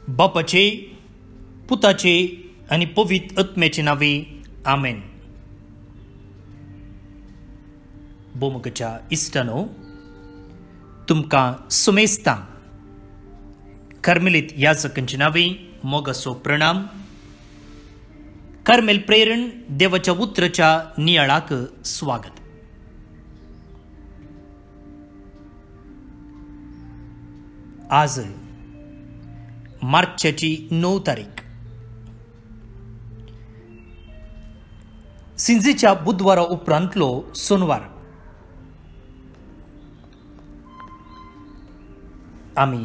बापाचे, पुताचे आणि पवित्र आत्म्याचे नावे आमेन. बोमगच्या इश्टानो, तुमकां सुमेस्तां कार्मेलीत याजकांचे नावे मोगासो प्रणाम. कार्मेल प्रेरण देवाच्या उतराच्या नियाळाक स्वागत. आज मार्चाची 9 तारीख, सिंजेच्या बुधवारा उपरांतलो सोनवार. आमी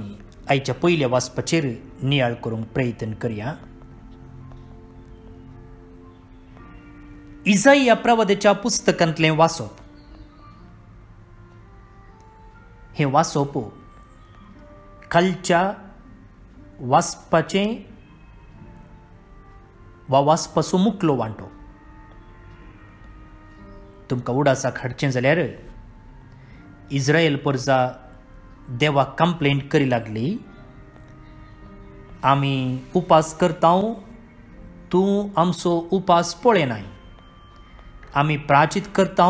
आयच्या पयल्या वाचपाचेर नियाळ करूंक प्रयत्न करया. इसाइया प्रवाद्याच्या पुस्तकांतलें वाचप. हें वाचप कालच्या वाचपाचें वा वाचपाचो मुखलो वांटो. तुमकां उडासाक हाडचें जाल्यार इस्रायल परजा देवाक कंप्लेंट करी लागली, आमी उपास करता, तूं आमचो उपास पळयनाय. आमी प्राचित करता,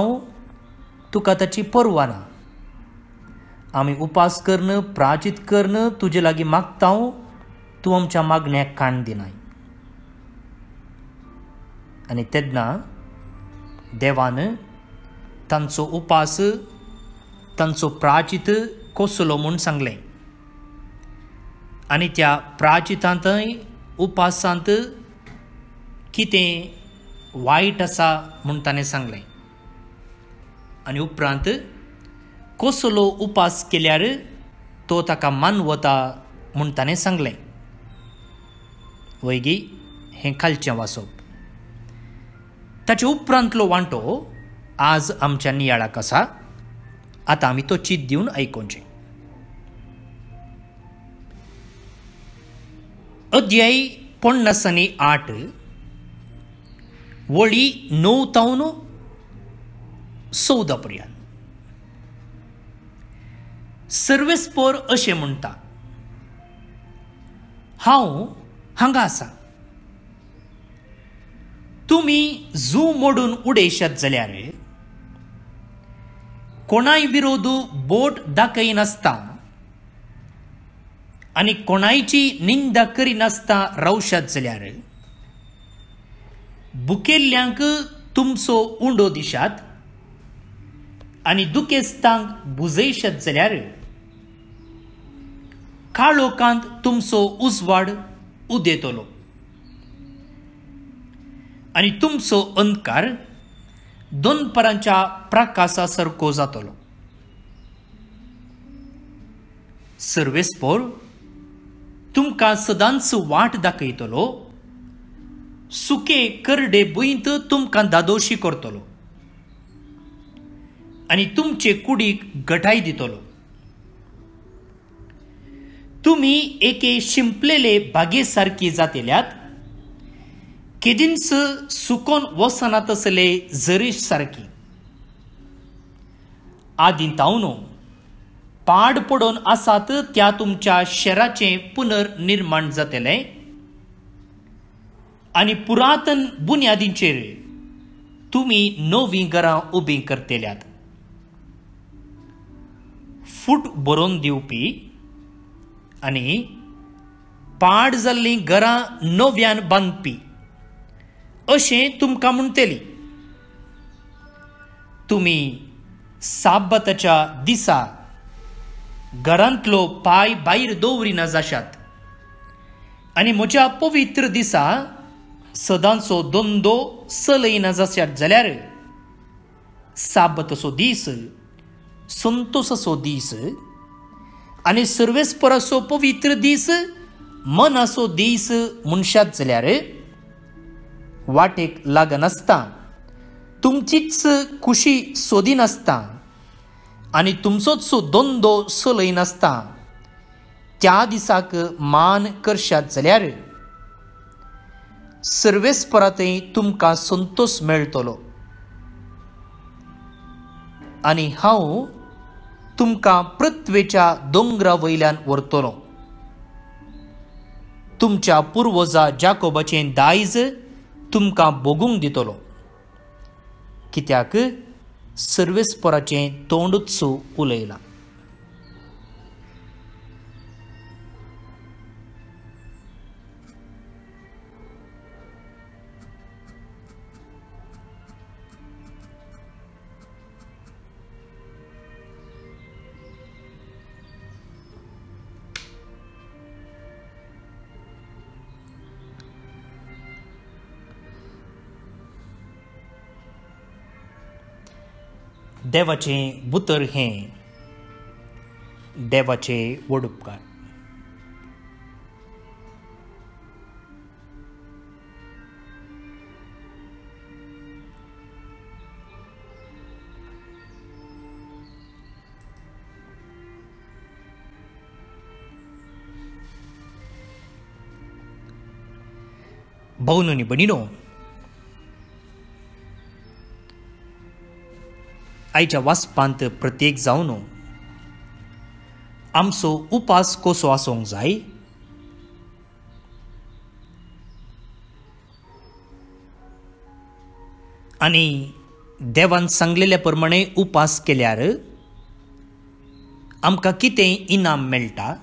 तुका ताची पर्वा ना. आमी उपास करन, प्राचित करन, तुजे लागीं मागता, तूं आमच्या मागण्याक कान दिनाय. आनी तेन्ना देवान तांचो उपास, तांचो प्राचित कसलो म्हूण सांगलें. आनी त्या प्राचितांतय उपासांत कितें वायट आसा म्हूण ताणें सांगलें. आनी उपरांत कसलो उपास केल्यार तो ताका मान वता म्हूण ताणें सांगलें. वैगी हें खालचें वाचप. ताचे उपरांतलो वांटो आज आमच्या नियाळाक आसा. आतां आमी तो चीत दिवन आयकोवचें. अध्याय 58 वळी 9 तावन 14 पर्यंत. सर्वेस्पर अशें म्हणटा, हांव हांगा आसा. तुमी जू मोडून उडयशात जाल्यार कोणाय विरोध बोट दाखयनासता आनी कोणायची निंदा करिनासता रावशात जाल्यार, बुकेल्ल्यांक तुमचो उंडो दिशात आनी दुखेस्तांक बुजयशात जाल्यार, काळोखांत तुमचो उजवाड उदेतलो आनी तुमचो अंधकार दोनपरांच्या प्रकाशा सारको जातलो. सर्वेस्पर तुमकां सदांच वाट दाखयतलो, सुके करडे भुंयत तुमकां दादोशी करतलो आनी तुमचे कुडीक घटाय दितलो. तुमी एके शिंपलेले बागे सारकी जातेल्यात, केदींच सुकोन वसना तसले जरीश सारकी. आदींतावनो पाड पडोन आसात त्या तुमच्या शेराचें पुनर्निर्माण जातलें आनी पुरातन बुन्यादींचेर तुमी नवीं घरां उबीं करतेल्यात. फूट बरोवन दिवपी आनी पाड जाल्लीं घरां नव्यान बांदपी अशें तुमकां म्हणटली. तुमी साबताच्या दिसा घरांतलो पाय भायर दवरिना जाशात आनी म्हज्या पवित्र दिसा सदांचो धंदो चलयना जाशात जाल्यार, साबतसो दीस, संतोसाचो दीस आनी सर्वेस्पराचो पवित्र दीस, मनाचो दीस म्हणशात जाल्यार, वाटेक लागनासता, तुमचीच खुशी सोदिनासता आनी तुमचोच धंदो चलयनासता, त्या दिसाक मान करशात जाल्यार सर्वेस्परांतय तुमकां संतोष मेळटलो आनी हांव तुमकां पृथ्वेच्या दोंगरा वयल्यान व्हरतलो. तुमच्या पुर्वजा जाकोबाचें दायज तुमकां भोगूंक दितलो, कित्याक सर्वेस्पराचें तोंडूच उलयलां. देवाचें बुतर हें देवाचे व्हड उपकार. भाऊनो आनी भयणीनो, आयच्या वाचपांत प्रत्येक जावन आमचो उपास कसो आसूंक जाय, आनी देवान सांगलेल्या प्रमाणे उपास केल्यार आमकां कितें इनाम मेळटा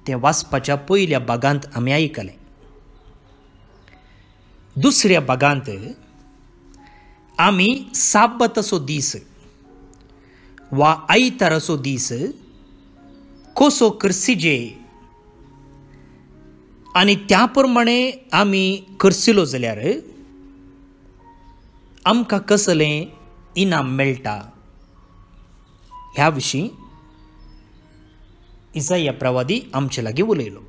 तें वाचपाच्या पयल्या भागांत आमी आयकलें. दुसऱ्या भागांत आमी साबताचो दीस वा आयताराचो दीस कसो करसिजे आनी त्या प्रमाणे आमी करसिलो जाल्यार आमकां कसलें इनाम मेळटा ह्या विशीं इसाया प्रवादी आमचे लागीं उलयलो.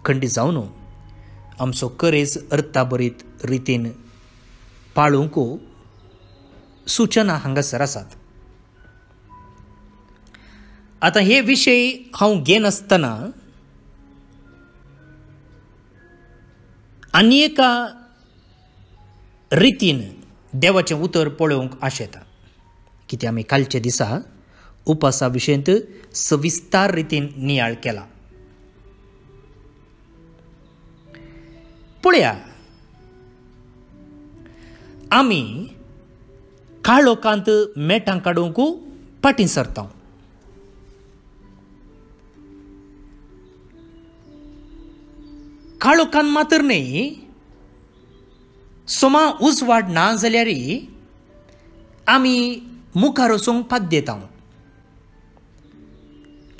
खंडीत जावन आमचो करेज अर्थाबरीत रितीन पाळूंक सुचना हांगासर आसात. आतां हे विशय हांव घेन आसतना आनी एका रितीन देवाचें उतर पळोवंक आशेता, कित्याक आमी कालच्या दिसा उपासा विशयंत सविस्तार रितीन नियाळ केला. पळया, आमी काळोखांत मेटां काडूंक फाटीं सरता. काळोखान मात्र न्ही, सोमा उजवाड ना जाल्यार आमी मुखार वचूंक पात देता.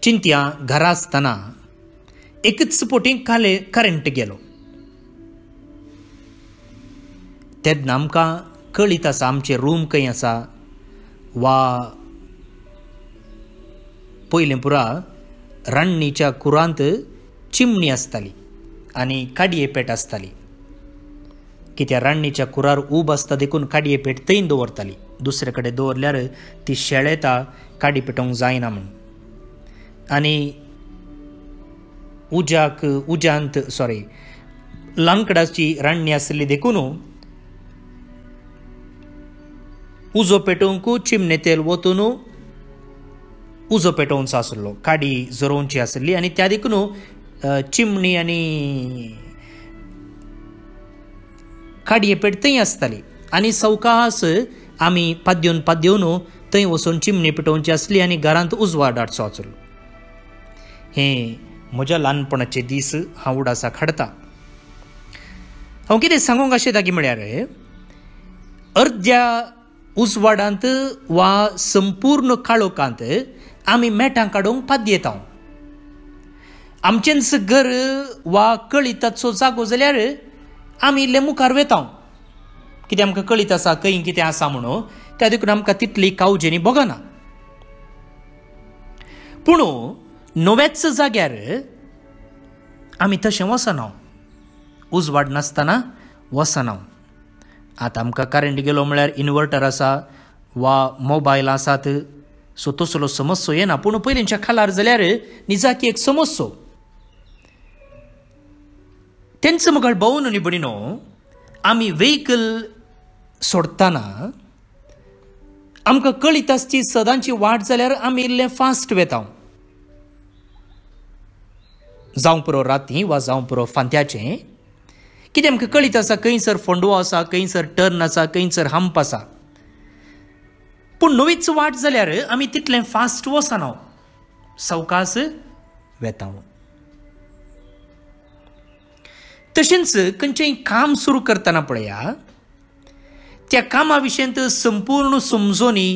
चिंत्या घरा आसतना एकच पोटी करंट गेलो तेन्ना आमकां कळीत आसा आमचे रूम खंय आसा, वा पयलें पुरा रान्नीच्या कुरांत चिमणी आसताली आनी काडये पेट आसताली. कित्याक रान्नीच्या कुरार ऊब आसता देखून काडये पेट थंय दवरताली. दुसरे कडेन दवरल्यार ती शेळेता, काडी पेटोवंक जायना म्हूण. आनी लांकडाची रान्नी आसली देखून उजो पेटोवंक चिमणे तेल वतून उजो पेटोवंचो आसलो, काडी जोरोवची आसली आनी त्या देखून चिमणी आनी काडये पेट थंय आसताली. आनी सवकास आमी पाद्योवन थंय वचून चिमणी पेटोवची आसली आनी घरांत उजवाड हाडचो आसलो. हें म्हज्या ल्हानपणाचे दीस हांव उडासाक हाडटा. हांव कितें सांगूंक आशेता की म्हळ्यार अर्द्या उजवाडांत वा संपूर्ण काळोखांत आमी मेटां काडूंक पाद्य येता. आमचेंच घर वा कळिताचो जागो जाल्यार आमी इल्ले मुखार वेता, कित्याक आमकां कळीत आसा खंय कितें आसा म्हणून. त्या देखून आमकां तितली काळजेनी भोगना. पूण नव्याच जाग्यार आमी तशें वचना, उजवाड नासतना वचना. आतां आमकां करंट गेलो म्हळ्यार इनवर्टर आसा वा मोबायल आसात, सो तसलो समस्या येना. पूण पयलींच्या काळार जाल्यार निजाकी एक समस्या. तेंच मुखार भोंवून न्ही भयणीनो, आमी वेहिकल सोडटना आमकां कळीत आसची सदांची वाट जाल्यार आमी इल्लें फास्ट वेता. जावंक पुरो राती वा जावं पुरो फांत्याचें कितें आमकां कळीत आसा खंयसर फोंडवो आसा खंयसर टर्न आसा खंयसर हंप आसा पूण नवीच वाट जाल्यार आमी तितलें फास्ट वचना सवकास वेता तशेंच खंयचेंय काम सुरू करतना पळया त्या कामा विशयंत संपूर्ण समजोनी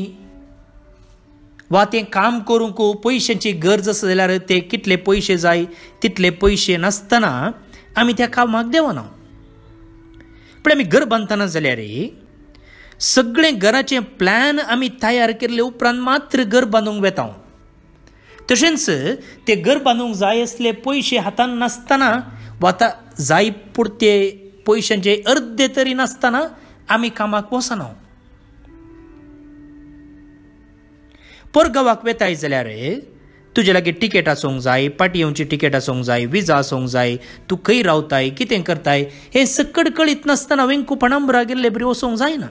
वा तें काम करूंक पयशांची गरज आसा जाल्यार ते कितले पयशे जाय तितले पयशे नासतना आमी त्या कामाक देवना पण आमी घर बांदतना जाल्यार सगळें घराचें प्लॅन आमी तयार केल्ले उपरांत मात्र घर बांदूंक वेता तशेंच ते घर बांदूंक जाय असले पयशे हातान नासतना वा जाय पुरते पयशांचे अर्दे तरी नासतना आमी कामाक वचना परगांवाक वेताय जाल्यार तुजे लागीं टिकेट आसूंक जाय पाटयेवची टिकेट आसूंक जाय विजा आसूंक जाय तूं खंय रावताय कितें करताय हें सकड कळीत नासतना वेंकुपणांबरा गेल्ले बरी वचोंक जायना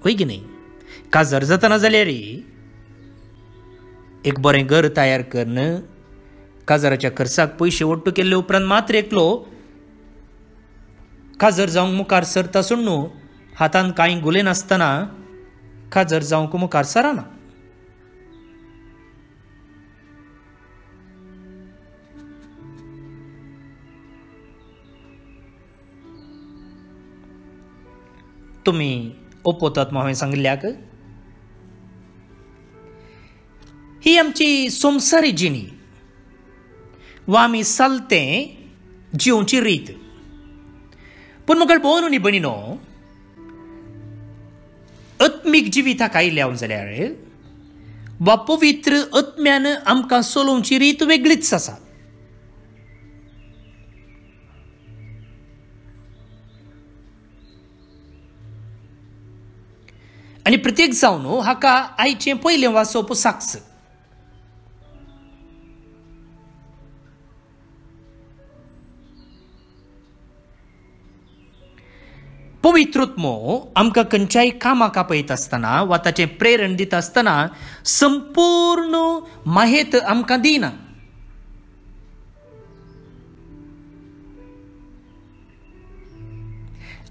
होय की न्ही काजार जातना जाल्यार एक बरें घर तयार करन काजाराच्या खर्चाक पयशे वट्ट केल्ले उपरांत मात्र एकलो काजर जावंक मुखार सरता सोड न्हू हातान कांय गुले नासतना काजर जावंक मुखार सरना तुमी ओपोतात हांवें सांगिल्ल्याक ही आमची संवसारी जिणी वा आमी चलतें जिवची रीत पूण मुखार पळोवन न्ही भयणीनो आत्मीक जिविताक आयल्या जाल्यार वा पवित्र आत्म्यान आमकां चलोवची रीत वेगळीच आसा आनी प्रत्येक जावन हाका आयचें पयलें वाचप साक्ष पवित्रोत्मो आमकां खंयच्याय कामाक आपयत आसतना वा ताचें प्रेरण दिता आसतना संपूर्ण माहेत आमकां दिना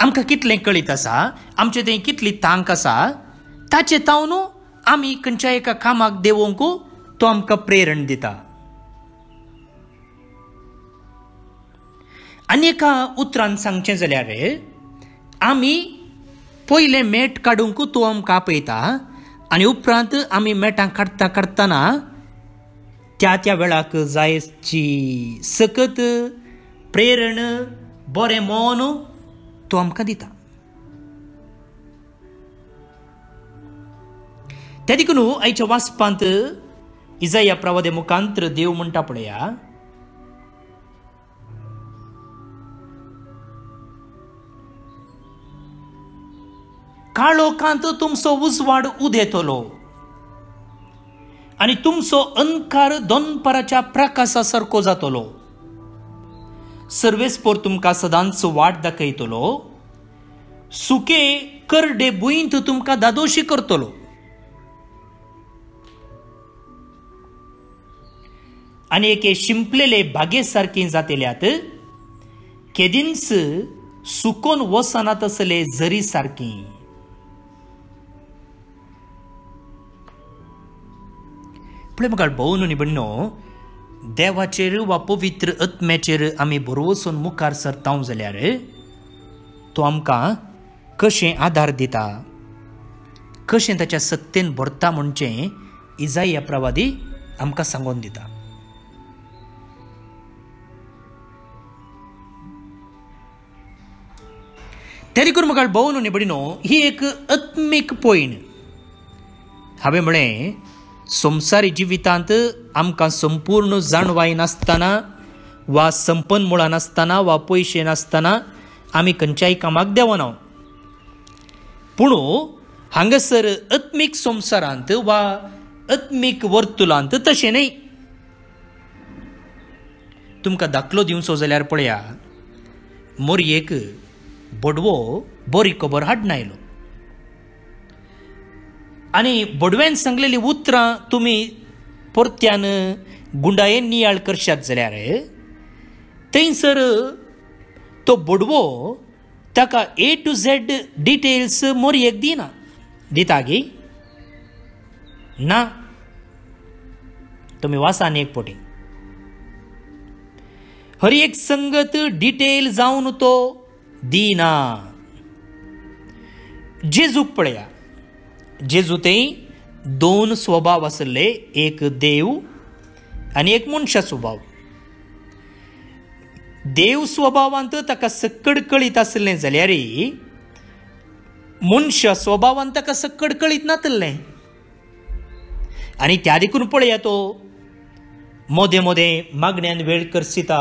आमकां कितलें कळीत आसा आमचें तें कितली तांक आसा ताचे तावन आमी खंयच्याय एका कामाक देवोंक तो आमकां प्रेरण दिता आनी एका उतरान सांगचें जाल्यार आमी पयलें मेट काडूंक तो आमकां आपयता आनी उपरांत आमी मेटां काडटा काडटना त्या त्या वेळाक जायची सकत प्रेरण बरें मोन तो आमकां दिता त्या देखून आयच्या वाचपांत इजाया प्रवादे मुखांतर देव म्हणटा पळया काळोखांत तुमचो उजवाड उदेतलो आनी तुमचो अंकार दोनपराच्या प्रकाशा सारको जातलो सर्वेस्पोर तुमकां सदांच वाट दाखयतलो सुके करडे भुंयत तुमकां दादोशी करतलो आनी एके शिंपलेले बागे सारकी जातेल्यात केदींच सुकोन वसनात असले झरी सारकी पुढे म्हाका भोव न्ही बण्णो देवाचेर वा पवित्र आत्म्याचेर आमी भरवसून मुखार सरता जाल्यार तो आमकां कशें आदार दिता कशें ताच्या सत्तेन भरता म्हणचे इजाया प्रवादी आमकां सांगून दिता तरी करून म्हाका भोव न्ही बडिनो ही एक आत्मीक पॉयण हांवें म्हळें संवसारी जिवितांत आमकां संपूर्ण जाणवाय नासतना वा संपन्नमुळां नासतना वा पयशे नासतना आमी खंयच्याय कामाक देवना पूण हांगासर आत्मीक संवसारांत वा आत्मीक वर्तुळांत तशें न्हय तुमकां दाखलो दिवचो जाल्यार पळया मोरयेक बडवो बरी खबर हाडून आयलो आनी बडव्यान सांगलेली उतरां तुमी परत्यान गुंडायेन नियाळ करशात जाल्यार थंयसर तो बडवो ताका A to Z डिटेल्स मोरयेक दिता गी ना. तुम्ही वाचा आनी एक पोटी. हर एक संगत डिटेल जावन तो दिना. जेजूक पळया. जेजू थंय 2 स्वभाव आसले, एक देव आनी एक मनशा स्वभाव. देव स्वभावांत ताका सक्कड कळीत आसलें जाल्यार मनशा स्वभावांत ताका सक्कड कळीत नासलें. आनी त्या देखून पळया तो मोदें मोदें मागण्यांत वेळ करसिता,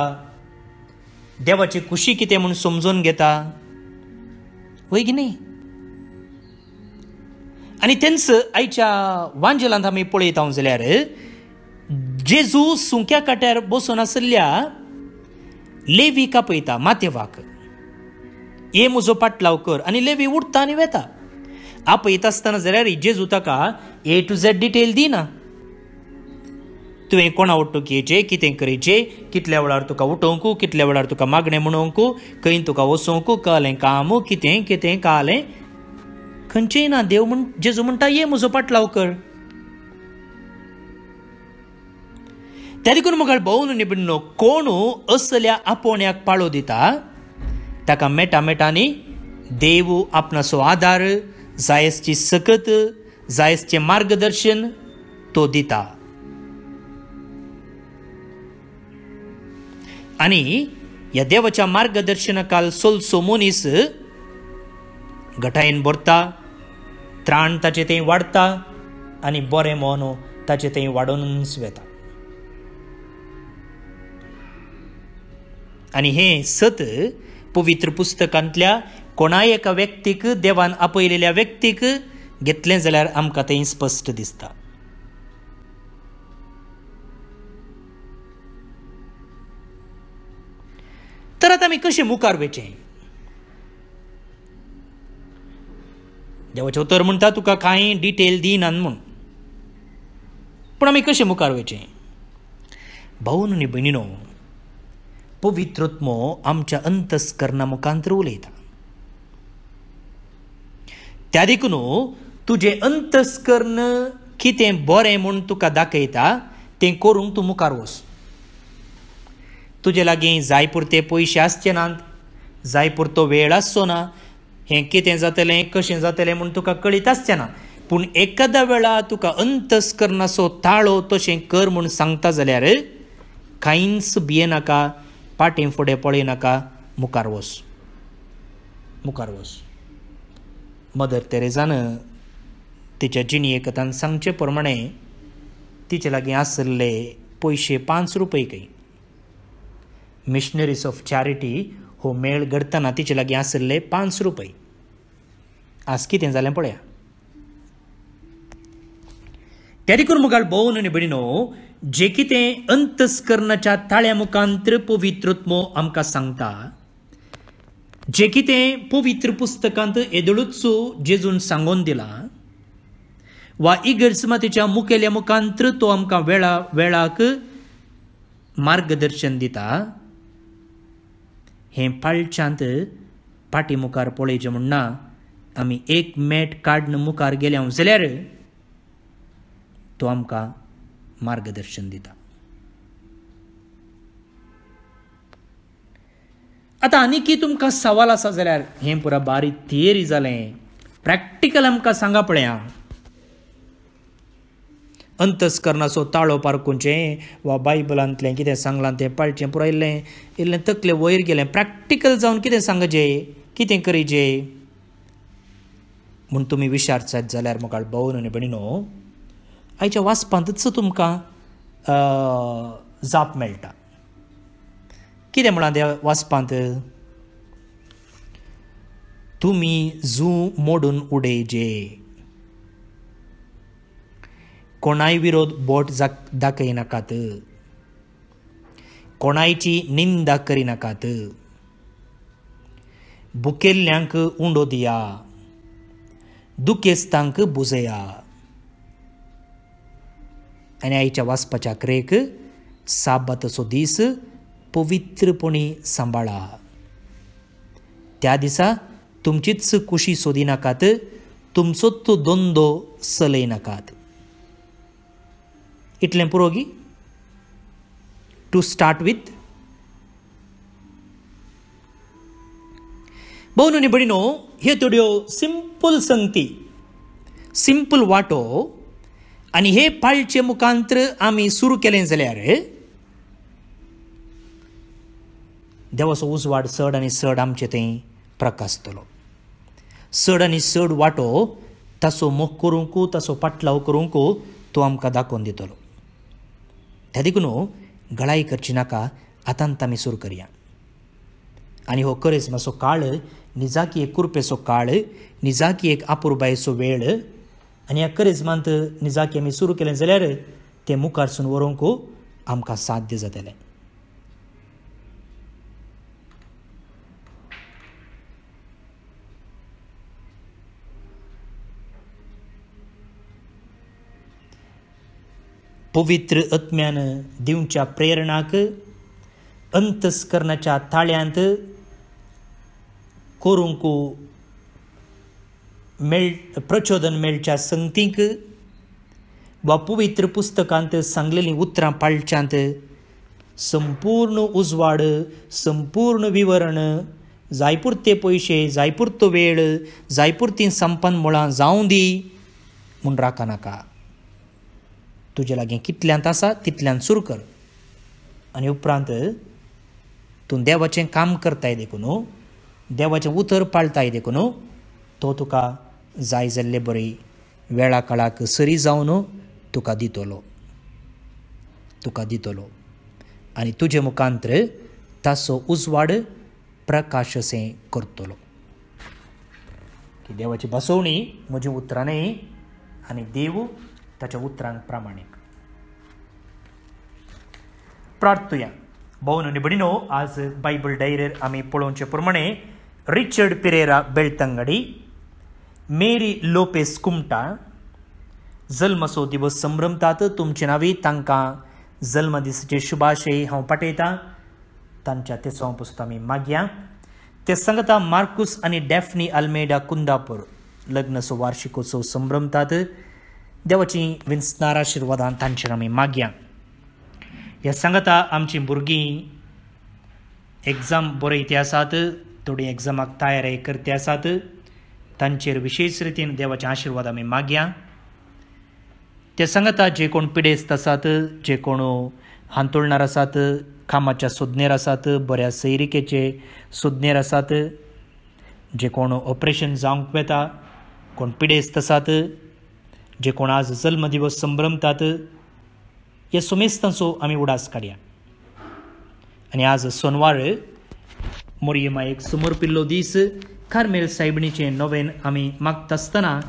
देवाची खुशी कितें म्हूण समजून घेता, वय की न्ही. आनी तेंच आयच्या वांजेलांत आमी पळयता जाल्यार जेजू सुक्या काट्यार बसून आसल्या लेवीक आपयता, मातेवाक, ये म्हजो पाटलाव कर. आनी लेवी उठता आनी वेता. आपयता आसतना जाल्यार जेजू ताका A to Z डिटेल दिना. तुवें कोणा वट्टूक येचें, कितें करचें, कितल्या वेळार तुका उठोवंक, कितल्या वेळार तुका मागणें म्हणोवंक, खंय तुका वचोवंक, कहलें काम, कितें कितें कहलें खंयचेंय ना. देव जेजू म्हणटा ये म्हजो पाटलाव कर. त्या देखून म्हाका भोवून निबडनो कोण असल्या आपोवण्याक पाळो दिता ताका मेटांनी देव आपणाचो आदार, जायसची सकत, जायसचें मार्गदर्शन तो दिता. आनी ह्या देवाच्या मार्गदर्शनाखाल चलचो मनीस घटायेन भरता, त्राण ताचे थंय वाडटा आनी बरें मोन ताचे थंय वाडूनच वेता. आनी हें सत पवित्र पुस्तकांतल्या कोणाय एका व्यक्तीक, देवान आपयलेल्या व्यक्तीक घेतलें जाल्यार आमकां थंय स्पश्ट दिसता. तर आतां आमी कशें मुखार वचचें? देवाचें उतर म्हणटा तुका कांय डिटेल दिनात म्हूण. पूण आमी कशें मुखार वचचें? भाऊन आनी भयणीनो, पवित्रत्मो आमच्या अंतस्करणा मुखांतर उलयता. त्या देखून तुजें अंतस्करण कितें बरें म्हूण तुका दाखयता तें करूंक तूं मुखार वच. तुजे लागीं जाय पुरते पयशे आसचे नात, जाय पुरतो वेळ आसचो ना, हें कितें जातलें, कशें जातलें म्हूण तुका कळीत आसचें ना. पूण एकादा वेळा तुका अंतस्करणाचो ताळो तशें कर म्हूण सांगता जाल्यार कांयच भियेनाका, पाटीं फुडें पळयनाका, मुखार वच. मुखार वच. मदर तेरेजान तिच्या जिणयेक ताणें सांगचे प्रमाणे तिचे लागीं आसले पयशे 5 रुपये. मिशनरीज ऑफ चॅरिटी हो मेळ घडतना तिचे लागीं आसले 5 रुपये. आज कितें जालें पळया. त्या देखून मुखार भोवून आनी भयणीनो, जे कितें अंतस्करणाच्या ताळ्या मुखांतर पवित्रत्मो आमकां सांगता, जे कितें पवित्र पुस्तकांत येदळूच जेजून सांगून दिलां, वा इगर्जमातीच्या मुखेल्या मुखांतर तो आमकां वेळाक मार्गदर्शन दिता, हें पाळच्यांत पाटी मुखार पळयचें म्हूण ना. आमी एक मेट काडून मुखार गेल्या जाल्यार तो आमकां मार्गदर्शन दिता. आतां आनीकय तुमकां सवाल आसा जाल्यार हें पुरा बारीक थियरी जालें, प्रॅक्टिकल आमकां सांगा पळया. अंतस्करणाचो ताळो पारखुंचें वा बायबलांतलें कितें सांगलां तें पाळचें पुरा इल्लें तकलें वयर गेलें. प्रॅक्टिकल जावन कितें सांगचें, कितें करीचें म्हूण तुमी विचारशात जाल्यार म्हाका भोवून आनी भयणीनो, आयच्या वाचपांतच तुमकां जाप मेळटा. कितें म्हणा त्या वाचपांत? तुमी जूं मोडून उडयचे, कोणाय विरोध बोट दाखयनाकात, कोणायची निंदा करिनाकात, भुकेल्ल्यांक उंडो दिया, दुखेस्तांक बुजया, आनी आयच्या वाचपाच्या क्रेक साबातचो दीस पवित्रपणी सांबाळा. त्या दिसा तुमचीच कुशी सोदी नाकात, तुमचोच दोंदो चलय नाकात. इतलें पुरोगी टू स्टार्ट विथ. भोवन आनी भयणीनो, ह्यो थोड्यो सिंपल संगती, सिंपल वाटो आनी हे पाळचे मुखांत्र आमी सुरू केलें जाल्यार देवाचो उजवाड चड आनी चड आमचे थंय प्रकाशतलो. चड आनी चड वाटो ताचो मोग करूंक, ताचो पाटलाव करूंक तो आमकां दाखोवन दितलो. त्या देखून गळाई करची नाका, आतांत आमी सुरू करया. आनी हो करिस्माचो काळ निजाकी एक कृपेचो काळ, निजाकी एक आपुरबायेचो वेळ. आनी ह्या करिस्मांत निजाकी आमी सुरू केलें जाल्यार तें मुखारसून व्हरूंक आमकां साध्य जातलें. पवित्र आत्म्यान दिवच्या प्रेरणाक, अंतस्करणाच्या ताळ्यांत करूंक प्रचोदन मेळच्या संगतीक वा पवित्र पुस्तकांत सांगलेलीं उतरां पाळच्यांत संपूर्ण उजवाड, संपूर्ण विवरण, जायपुरते पयशे, जायपुरतो वेळ, जायपुरतीं संपन्नमळां जावं दी म्हूण राखा नाका. तुजे लागीं कितल्यांत आसा तितल्यान सुरू कर. आनी उपरांत तूं देवाचें काम करताय देखून, देवाचें उतर पाळताय देखून तो तुका जाय जाल्ले बरी वेळा काळाक सरी जावन तुका दितलो आनी तुजे मुखांत्र ताचो उजवाड प्रकाशसें करतलो. की देवाची बसवणी म्हजी उतरां न्ही, आनी देव ताच्या उतरांक प्रामाणीक. प्रार्थुया. भोवन आनी भयणीनो, आज बायबल डायरीर आमी पळोवचे प्रमाणे रिचर्ड पिरेरा बेळतंगडी, मेरी लोपेस कुमटा जल्माचो दिवस संभ्रमतात. तुमचे नांवी तांकां जल्मदिसाचे शुभाशय हांव पाठयतां. तांच्या तेचो पुस्तक आमी मागया. ते सांगता मार्कुस आनी डॅफ्नी आल्मेडा कुंदापूर लग्नाचो वार्षिकोत्सव संभ्रमतात. देवाची विंचणार आशिर्वादान तांचेर आमी मागया. ह्या सांगता आमची भुरगीं एग्जाम बरयते आसात, थोडी एग्जामाक तयारी करते आसात. तांचेर विशेश रितीन देवाचे आशिर्वाद आमी मागया. ते सांगता जे कोण पिडेस्त आसात, जे कोण हांतोळणार आसात, कामाच्या सोदनेर आसात, बऱ्या सैरिकेचे सोदनेर आसात, जे कोण ऑपरेशन जावंक वेता, कोण पिडेस्त आसात, जे कोण आज जल्मदिवस संभ्रमतात, ह्या सोमेस्तांचो आमी उडास काडया. आनी आज सोनवार मोरयेमायेक समर्पिल्लो दीस, कार्मेल सायबिणीचें नोवेन आमी मागता आसतना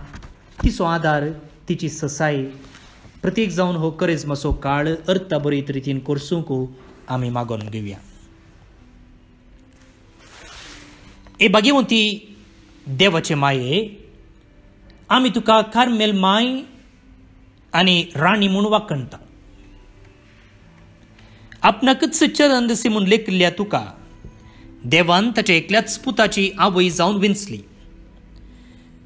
तिचो आदार, तिची ससाय प्रतीक जावन हो करिस्माचो काळ अर्थबरीत रितीन करसूंक आमी मागोन घेवया. ए भाग्यवंती देवाचे माये, आमी तुका कार्मेल माय आनी राणी म्हूण वाखणटा. आपणाकच चरंदसी म्हूण लेखिल्ल्या तुका देवान ताच्या एकल्याच पुताची आवय जावन विंचली.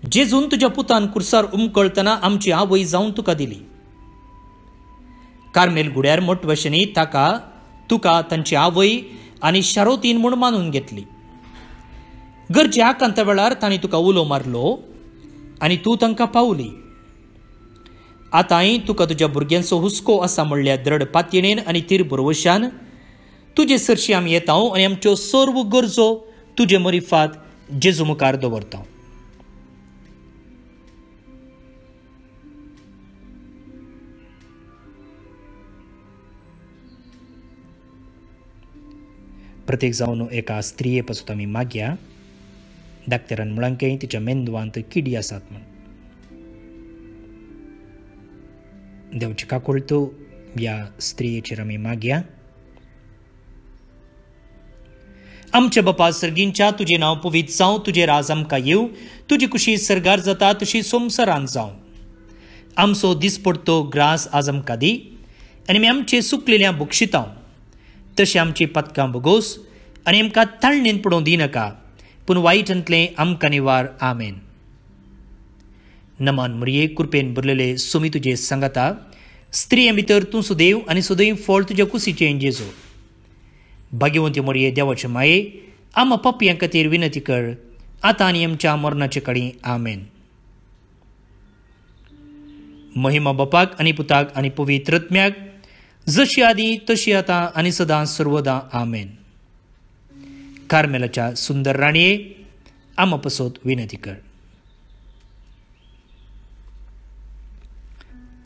जेजून तुज्या पुतान कुर्सार उमकळतना आमची आवय जावन तुका दिली. कार्मेल गुड्यार मोटवशेनी तुका तांची आवय आनी शारोतीन म्हूण मानून घेतली. गरजे आकांत वेळार तांणी तुका उलो मारलो आनी तूं तांकां पावली. आतांय तुका तुज्या भुरग्यांचो हुस्को आसा म्हणल्या द्रढ पातयेन आनी तीर भरवशान तुजे सरशी आमी येतां आनी आमच्यो सर्व गरजो तुजे मरिफात जेजू मुखार दवरता. प्रत्येक जावन एका स्त्रिये पासून आमी मागया. डाक्टरान म्हळांकय तिच्या मेंदवांत किडी आसात म्हण. देवची काकुळतो ह्या स्त्रियेचेर आमी मागया. आमच्या बापा सर्गींच्या तुजें नांव पवित्र जावं, तुजें राज आमकां येवं, तुजी कुशी सर्गार जाता तशी संवसारांत जावं. आमचो दिसपडतो ग्रास आज आमकां दी आनी आमी आमचे सुकलेल्या बक्षितांव तशें आमची पथकां बगोस आनी आमकां ताळणेन पडोवंक दिनाका, पूण वायटांतलें आमकां निवार. आमेन. नमान मरिये, कृपेन भरलेले सुमी तुजे सांगाता, स्त्रिये भितर तूं सुदैव आनी सुदैव फळ तुज्या कुशीचें जेजू. भाग्यवंती मरिये, देवाचे माये, आम्हा पापयां खातीर विनंती कर, आतां आनी आमच्या मरणाचे काळी. आमेन. महिमा बापाक आनी पुताक आनी पवित्र आत्म्याक, जशी आदी तशी आतां आनी सदां सर्वदा. आमेन. कार्मेलाच्या सुंदर राणये, आम्हा पासत विनंती कर.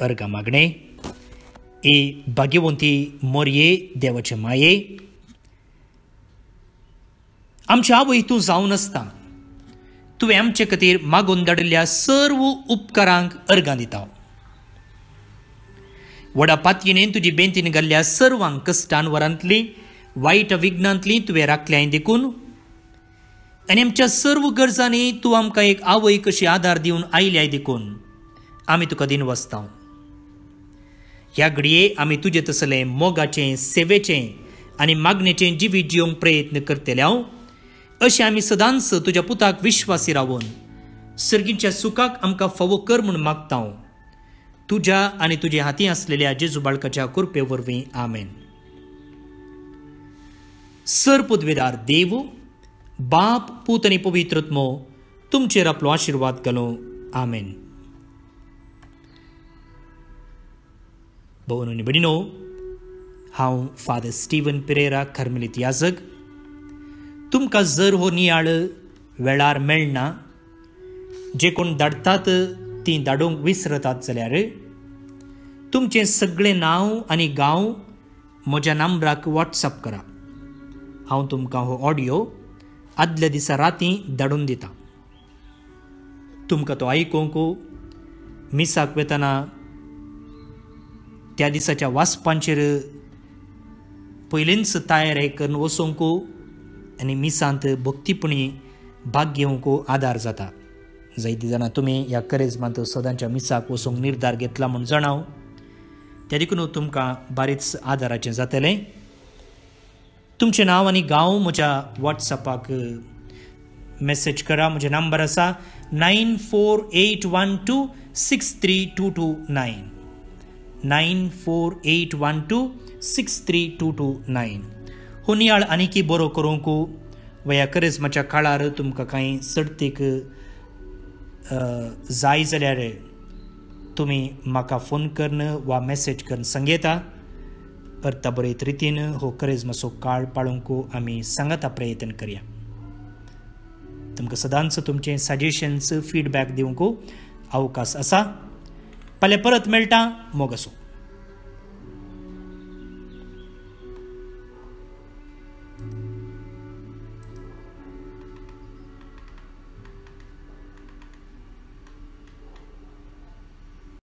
अर्घा मागणे. ए भाग्यवंती मरिये, देवाचे माये, आमच्या आवय तूं जावन आसता, तुवें आमचे खातीर मागून धाडिल्ल्या सर्व उपकारांक अर्घां दिता. व्हडा पातयेन तुजी बेंतीन घाल्ल्या सर्वांक कश्टान वरांतली वायट विघ्नांतली तुवें राखल्याय देखून, आनी आमच्या सर्व गरजांनी तूं आमकां एक आवय कशी आदार दिवन आयल्याय देखून आमी तुका दिनवसता. ह्या घडये आमी तुजे तसलें मोगाचें, सेवेचें आनी मागणेचें जिवीत जिवंक प्रयत्न करतले हांव, अशें आमी सदांच तुज्या पुताक विश्वासी रावन सर्गीच्या सुखाक आमकां फावो कर म्हूण मागता. तुज्या आनी तुज्या हाती आसलेल्या जेजू बाळकाच्या कृपे वरवीं. आमेन. सर्पद्वेदार देव, बाप, पूत आनी पवित्र आत्मो तुमचेर आपलो आशिर्वाद घालो. आमेन. भवनो आनी भयणीनो, हांव फादर स्टीवन पेरेरा, कार्मेलीत याजक. तुमकां जर हो नियाळ वेळार मेळना, जे कोण धाडटात तीं धाडूंक विसरतात जाल्यार तुमचें सगळें नांव आनी गांव म्हज्या नंबराक वॉट्सअप करा. हांव तुमकां हो ऑडियो आदल्या दिसा रातीं धाडून दितां. तुमकां तो आयकूंक मिसाक वेतना त्या दिसाच्या वाचपांचेर पयलींच तयारी करून वचोंक आनी मिसांत भक्तीपणी भाग घेवंक आदार जाता. जायतीं जाणां तुमी ह्या करेजमांत सदांच्या मिसाक वचोंक निर्धार घेतला म्हूण जाणाव. त्या देखून तुमकां बारीच आदाराचें जातलें. तुमचें नांव आनी गांव म्हज्या वॉट्सॅपाक मेसेज करा. म्हजे नंबर आसा 9481263229 9481263229. हो नियाळ आनीकी बरो करूंक वा ह्या करेजमाच्या काळार तुमकां कांय सर्तीक जाय जाल्यार तुमी म्हाका फोन करून वा मेसेज करून सांगेता. परता बरेत रितीन हो करेजमाचो काळ पाळूंक आमी सांगता प्रयत्न करया. तुमकां सदांच तुमचे सजेशन्स, फीडबॅक दिवंक अवकाश आसा. फाल्यां परत मेळटा. मोग आसूं.